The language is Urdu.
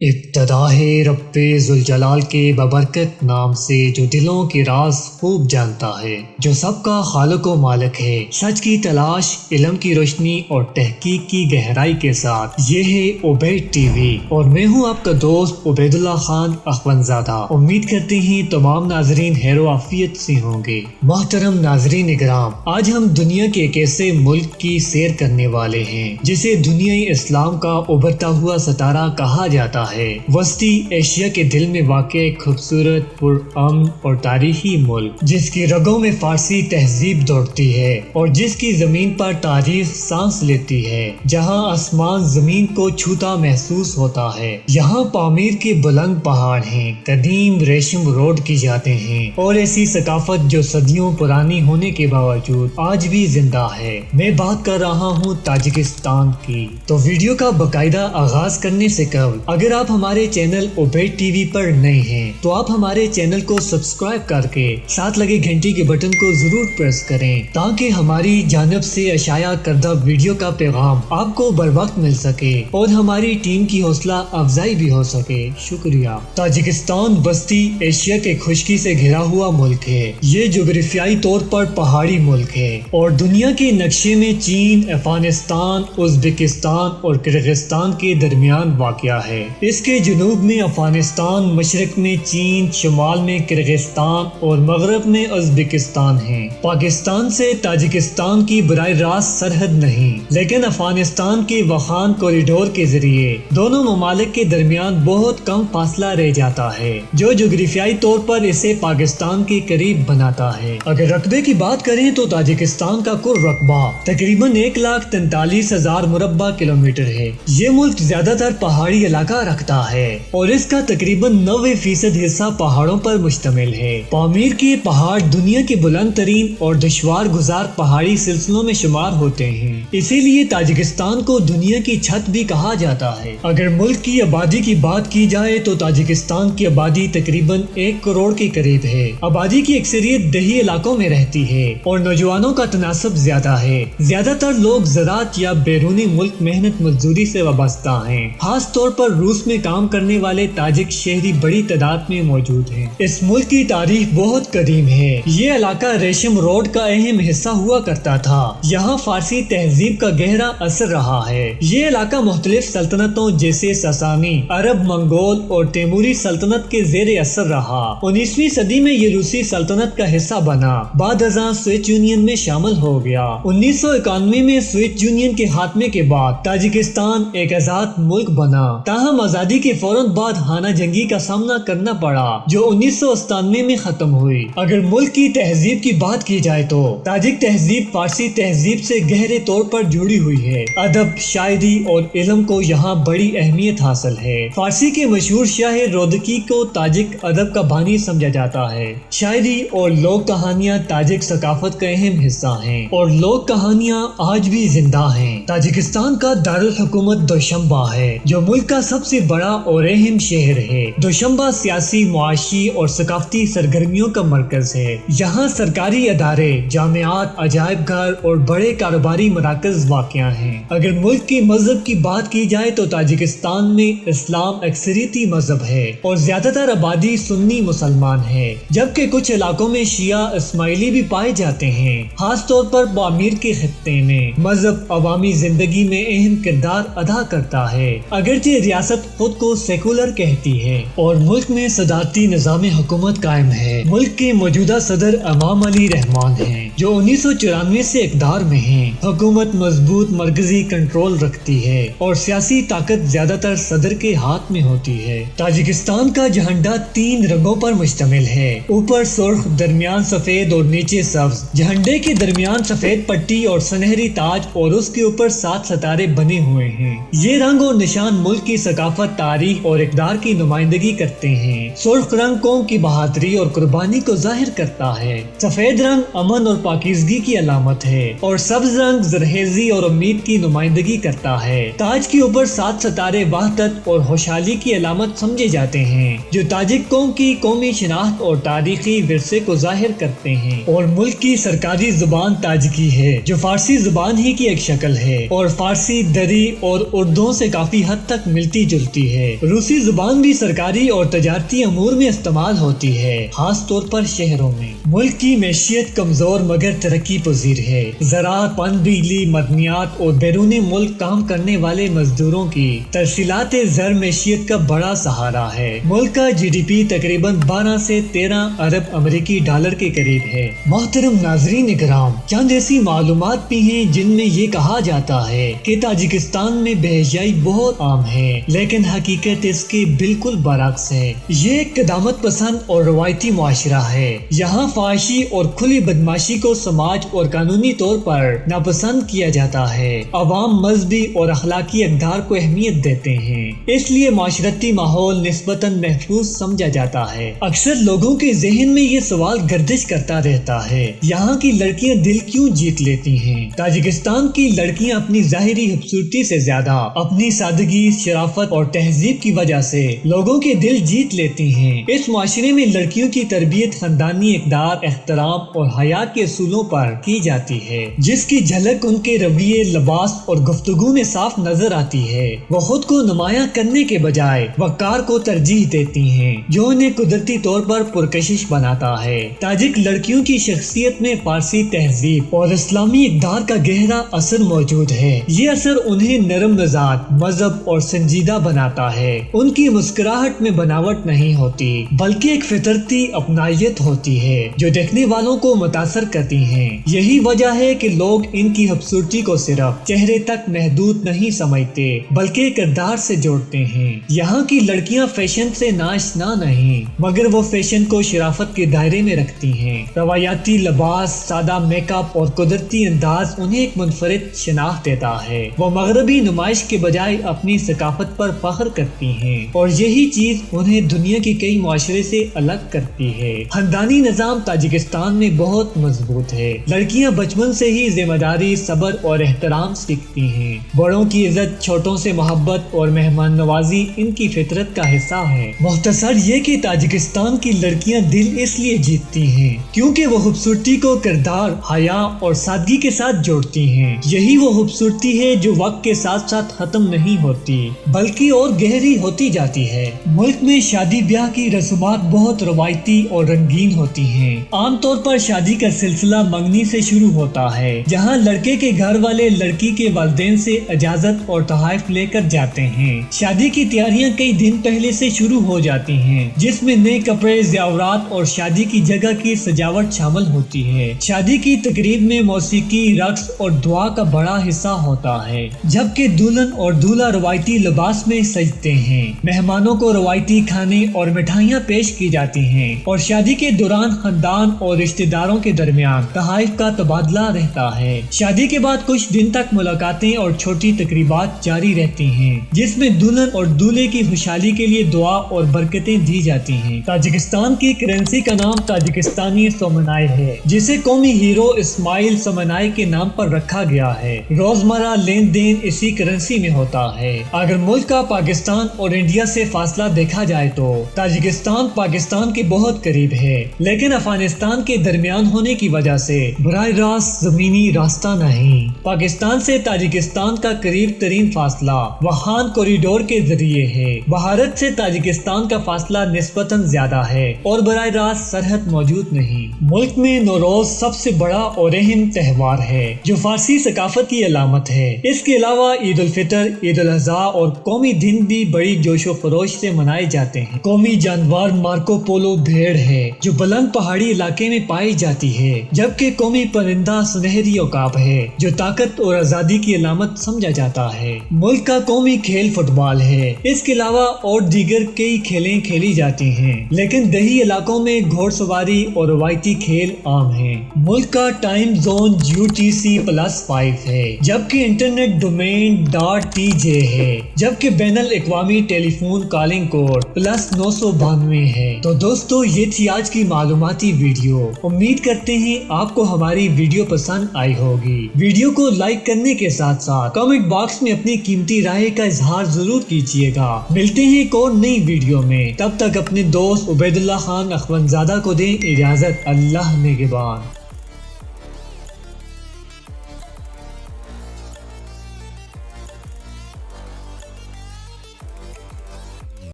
ابتدا ہے رب ذوالجلال کے ببرکت نام سے جو دلوں کے راز خوب جانتا ہے، جو سب کا خالق و مالک ہے، سچ کی تلاش، علم کی روشنی اور تحقیق کی گہرائی کے ساتھ۔ یہ ہے عبید ٹی وی اور میں ہوں آپ کا دوست عبید اللہ خان اخونزادہ۔ امید کرتے ہیں تمام ناظرین خیر و عافیت سے ہوں گے۔ محترم ناظرین اکرام، آج ہم دنیا کے ایک ایسے ملک کی سیر کرنے والے ہیں جسے دنیا اسلام کا ابھرتا ہوا ستارہ کہا جاتا ہے۔ وسطی ایشیا کے دل میں واقع ایک خوبصورت، پرامن اور تاریخی ملک، جس کی رگوں میں فارسی تہذیب دوڑتی ہے اور جس کی زمین پر تاریخ سانس لیتی ہے، جہاں آسمان زمین کو چھوتا محسوس ہوتا ہے۔ یہاں پامیر کے بلند پہاڑ ہیں، قدیم ریشم روڈ کی جاتے ہیں اور ایسی ثقافت جو صدیوں پرانی ہونے کے باوجود آج بھی زندہ ہے۔ میں بات کر رہا ہوں تاجکستان کی۔ تو ویڈیو کا باقاعدہ آغاز کرنے سے قبل اگر آپ ہمارے چینل عبید ٹی وی پر نئے ہیں تو آپ ہمارے چینل کو سبسکرائب کر کے ساتھ لگے گھنٹی کے بٹن کو ضرور پریس کریں تاکہ ہماری جانب سے اشائع کردہ ویڈیو کا پیغام آپ کو بر وقت مل سکے اور ہماری ٹیم کی حوصلہ افزائی بھی ہو سکے۔ شکریہ۔ تاجکستان وسطی ایشیا کے خشکی سے گھرا ہوا ملک ہے۔ یہ جغرافیائی طور پر پہاڑی ملک ہے اور دنیا کے نقشے میں چین، افغانستان، ازبکستان اور کرغزستان کے درمیان واقع ہے۔ اس کے جنوب میں افغانستان، مشرق میں چین، شمال میں کرغزستان اور مغرب میں ازبکستان ہے۔ پاکستان سے تاجکستان کی براہ راست سرحد نہیں، لیکن افغانستان کے واخان کوریڈور کے ذریعے دونوں ممالک کے درمیان بہت کم فاصلہ رہ جاتا ہے، جو جغرافیائی طور پر اسے پاکستان کے قریب بناتا ہے۔ اگر رقبے کی بات کریں تو تاجکستان کا کل رقبہ تقریباً 1,43,000 مربع کلومیٹر ہے۔ یہ ملک زیادہ تر پہاڑی علاقہ رکھتا ہے اور اس کا تقریباً 90% حصہ پہاڑوں پر مشتمل ہے۔ پامیر کے پہاڑ دنیا کے بلند ترین اور دشوار گزار پہاڑی سلسلوں میں شمار ہوتے ہیں، اسی لیے تاجکستان کو دنیا کی چھت بھی کہا جاتا ہے۔ اگر ملک کی آبادی کی بات کی جائے تو تاجکستان کی آبادی تقریباً 1 کروڑ کے قریب ہے۔ آبادی کی اکثریت دیہی علاقوں میں رہتی ہے اور نوجوانوں کا تناسب زیادہ ہے۔ زیادہ تر لوگ زراعت یا بیرونی ملک محنت مزدوری سے وابستہ ہیں۔ خاص طور پر روس میں کام کرنے والے تاجک شہری بڑی تعداد میں موجود ہیں۔ اس ملک کی تاریخ بہت قدیم ہے۔ یہ علاقہ ریشم روڈ کا اہم حصہ ہوا کرتا تھا۔ یہاں فارسی تہذیب کا گہرا اثر رہا ہے۔ یہ علاقہ مختلف سلطنتوں جیسے ساسانی، عرب، منگول اور تیموری سلطنت کے زیر اثر رہا۔ 19ویں صدی میں یہ روسی سلطنت کا حصہ بنا، بعد ازاں سوویت یونین میں شامل ہو گیا۔ 1991 میں سوویت یونین کے خاتمے کے بعد تاجکستان ایک آزاد ملک بنا، تاہم آزادی کے فوراً بعد خانہ جنگی کا سامنا کرنا پڑا جو 1997 میں ختم ہوئی۔ اگر ملک کی تہذیب کی بات کی جائے تو تاجک تہذیب فارسی تہذیب سے گہرے طور پر جڑی ہوئی ہے۔ ادب، شاعری اور علم کو یہاں بڑی اہمیت حاصل ہے۔ فارسی کے مشہور شاعر رودکی کو تاجک ادب کا بانی سمجھا جاتا ہے۔ شاعری اور لوک کہانیاں تاجک ثقافت کا اہم حصہ ہیں اور لوک کہانیاں آج بھی زندہ ہیں۔ تاجکستان کا دارالحکومت دوشنبہ ہے جو ملک کا سب سے بڑا اور اہم شہر ہے۔ دوشنبہ سیاسی، معاشی اور ثقافتی سرگرمیوں کا مرکز ہے۔ یہاں سرکاری ادارے، جامعات، عجائب گھر اور بڑے کاروباری مراکز واقع ہیں۔ اگر ملک کی مذہب کی بات کی جائے تو تاجکستان میں اسلام اکثریتی مذہب ہے اور زیادہ تر آبادی سنی مسلمان ہے، جبکہ کچھ علاقوں میں شیعہ اسماعیلی بھی پائے جاتے ہیں۔ خاص طور پر پامیر کے خطے میں مذہب عوامی زندگی میں اہم کردار ادا کرتا ہے، اگرچہ ریاست خود کو سیکولر کہتی ہے اور ملک میں صدارتی نظام حکومت قائم ہے۔ ملک کے موجودہ صدر امام علی رحمان ہیں جو 1994 سے اقتدار میں ہیں۔ حکومت مضبوط مرکزی کنٹرول رکھتی ہے اور سیاسی طاقت زیادہ تر صدر کے ہاتھ میں ہوتی ہے۔ تاجکستان کا جھنڈا 3 رنگوں پر مشتمل ہے، اوپر سرخ، درمیان سفید اور نیچے سبز۔ جھنڈے کے درمیان سفید پٹی اور سنہری تاج اور اس کے اوپر 7 ستارے بنے ہوئے ہیں۔ یہ رنگ اور نشان ملک کی ثقافت، تاریخ اور اقدار کی نمائندگی کرتے ہیں۔ سرخ رنگ قوم کی بہادری اور قربانی کو ظاہر کرتا ہے، سفید رنگ امن اور پاکیزگی کی علامت ہے اور سبز رنگ زرخیزی اور امید کی نمائندگی کرتا ہے۔ تاج کے اوپر 7 ستارے وحدت اور خوشحالی کی علامت سمجھے جاتے ہیں جو تاجک قوم کی قومی شناخت اور تاریخی ورثے کو ظاہر کرتے ہیں۔ اور ملک کی سرکاری زبان تاجکی ہے جو فارسی زبان ہی کی ایک شکل ہے اور فارسی، دری اور اردو سے کافی حد تک ملتی جلتی ہوتی ہے۔ روسی زبان بھی سرکاری اور تجارتی امور میں استعمال ہوتی ہے، خاص طور پر شہروں میں۔ ملک کی معیشت کمزور مگر ترقی پذیر ہے۔ زراعت، پن بجلی، معدنیات اور بیرون ملک کام کرنے والے مزدوروں کی ترسیلات زر معیشت کا بڑا سہارا ہے۔ ملک کا جی ڈی پی تقریباً 12 سے 13 ارب امریکی ڈالر کے قریب ہے۔ محترم ناظرین اکرام، چند ایسی معلومات بھی ہیں جن میں یہ کہا جاتا ہے کہ تاجکستان میں بے حیائی بہت عام ہے، لیکن حقیقت اس کے بالکل برعکس ہے۔ یہ ایک قدامت پسند اور روایتی معاشرہ ہے۔ یہاں فحاشی اور کھلی بدماشی کو سماج اور قانونی طور پر ناپسند کیا جاتا ہے۔ عوام مذہبی اور اخلاقی اقدار کو اہمیت دیتے ہیں، اس لیے معاشرتی ماحول نسبتاً محفوظ سمجھا جاتا ہے۔ اکثر لوگوں کے ذہن میں یہ سوال گردش کرتا رہتا ہے، یہاں کی لڑکیاں دل کیوں جیت لیتی ہیں؟ تاجکستان کی لڑکیاں اپنی ظاہری خوبصورتی سے زیادہ اپنی سادگی، شرافت اور تہذیب کی وجہ سے لوگوں کے دل جیت لیتی ہیں۔ اس معاشرے میں لڑکیوں کی تربیت خاندانی اقدار، احترام اور حیا کے اصولوں پر کی جاتی ہے، جس کی جھلک ان کے رویے، لباس اور گفتگو میں صاف نظر آتی ہے۔ وہ خود کو نمایاں کرنے کے بجائے وقار کو ترجیح دیتی ہیں، جو انہیں قدرتی طور پر پرکشش بناتا ہے۔ تاجک لڑکیوں کی شخصیت میں فارسی تہذیب اور اسلامی اقدار کا گہرا اثر موجود ہے۔ یہ اثر انہیں نرم مزاج، مذہب اور سنجیدہ بناتا ہے۔ ان کی مسکراہٹ میں بناوٹ نہیں ہوتی، بلکہ ایک فطرتی اپنائیت ہوتی ہے جو دیکھنے والوں کو متاثر کرتی ہیں۔ یہی وجہ ہے کہ لوگ ان کی خوبصورتی کو صرف چہرے تک محدود نہیں سمجھتے، بلکہ کردار سے جوڑتے ہیں۔ یہاں کی لڑکیاں فیشن سے ناشنا نہیں، مگر وہ فیشن کو شرافت کے دائرے میں رکھتی ہیں۔ روایتی لباس، سادہ میک اپ اور قدرتی انداز انہیں ایک منفرد شناخت دیتا ہے۔ وہ مغربی نمائش کے بجائے اپنی ثقافت پر فخر کرتی ہیں، اور یہی چیز انہیں دنیا کے کئی معاشرے سے الگ کرتی ہے۔ خاندانی نظام تاجکستان میں بہت مضبوط ہے۔ لڑکیاں بچپن سے ہی ذمہ داری، صبر اور احترام سیکھتی ہیں۔ بڑوں کی عزت، چھوٹوں سے محبت اور مہمان نوازی ان کی فطرت کا حصہ ہے۔ مختصر یہ کہ تاجکستان کی لڑکیاں دل اس لیے جیتتی ہیں کیونکہ وہ خوبصورتی کو کردار، حیا اور سادگی کے ساتھ جوڑتی ہیں۔ یہی وہ خوبصورتی ہے جو وقت کے ساتھ ساتھ ختم نہیں ہوتی، بلکہ اور گہری ہوتی جاتی ہے۔ ملک میں شادی بیاہ کی رسومات بہت روایتی اور رنگین ہوتی ہیں۔ عام طور پر شادی کا سلسلہ منگنی سے شروع ہوتا ہے، جہاں لڑکے کے گھر والے لڑکی کے والدین سے اجازت اور تحائف لے کر جاتے ہیں۔ شادی کی تیاریاں کئی دن پہلے سے شروع ہو جاتی ہیں، جس میں نئے کپڑے، زیورات اور شادی کی جگہ کی سجاوٹ شامل ہوتی ہے۔ شادی کی تقریب میں موسیقی، رقص اور دعا کا بڑا حصہ ہوتا ہے، جبکہ دلہن اور دولہا روایتی لباس میں سجتے ہیں۔ مہمانوں کو روایتی کھانے اور مٹھائیاں پیش کی جاتی ہیں، اور شادی کے دوران خاندان اور رشتہ داروں کے درمیان تحائف کا تبادلہ رہتا ہے۔ شادی کے بعد کچھ دن تک ملاقاتیں اور چھوٹی تقریبات جاری رہتی ہیں، جس میں دلہن اور دولہے کی خوشحالی کے لیے دعا اور برکتیں دی جاتی ہیں۔ تاجکستان کی کرنسی کا نام تاجکستانی سومنائی ہے، جسے قومی ہیرو اسماعیل سومنائی کے نام پر رکھا گیا ہے۔ روزمرہ لین دین اسی کرنسی میں ہوتا ہے۔ اگر ملک کا پاکستان اور انڈیا سے فاصلہ دیکھا جائے تو تاجکستان پاکستان کے بہت قریب ہے، لیکن افغانستان کے درمیان ہونے کی وجہ سے براہ راست زمینی راستہ نہیں۔ پاکستان سے تاجکستان کا قریب ترین فاصلہ واخان کوریڈور کے ذریعے ہے۔ بھارت سے تاجکستان کا فاصلہ نسبتاً زیادہ ہے اور براہ راست سرحد موجود نہیں۔ ملک میں نوروز سب سے بڑا اور اہم تہوار ہے جو فارسی ثقافت کی علامت ہے۔ اس کے علاوہ عید الفطر، عید الاضحیٰ اور قومی دن بھی بڑی جوش و خروش سے منائے جاتے ہیں۔ قومی جانور مارکو پولو بھیڑ ہے جو بلند پہاڑی علاقے میں پائی جاتی ہے، جبکہ قومی پرندہ سنہری عقاب ہے جو طاقت اور آزادی کی علامت سمجھا جاتا ہے۔ ملک کا قومی کھیل فٹ بال ہے۔ اس کے علاوہ اور دیگر کئی کھیلیں کھیلی جاتی ہیں، لیکن دیہی علاقوں میں گھوڑ سواری اور روایتی کھیل عام ہیں۔ ملک کا ٹائم زون UTC+5 ہے، جبکہ انٹرنیٹ ڈومین .TJ ہے، جبکہ بین الاقوامی ٹیلی فون کالنگ کوڈ +992 ہے۔ تو دوستو، یہ تھی آج کی معلوماتی ویڈیو۔ امید کرتے ہیں آپ کو ہماری ویڈیو پسند آئی ہوگی۔ ویڈیو کو لائک کرنے کے ساتھ ساتھ کامنٹ باکس میں اپنی قیمتی رائے کا اظہار ضرور کیجیے گا۔ ملتے ہیں ایک اور نئی ویڈیو میں، تب تک اپنے دوست عبید اللہ خان اخونزادہ کو دیں اجازت۔ اللہ نگہبان۔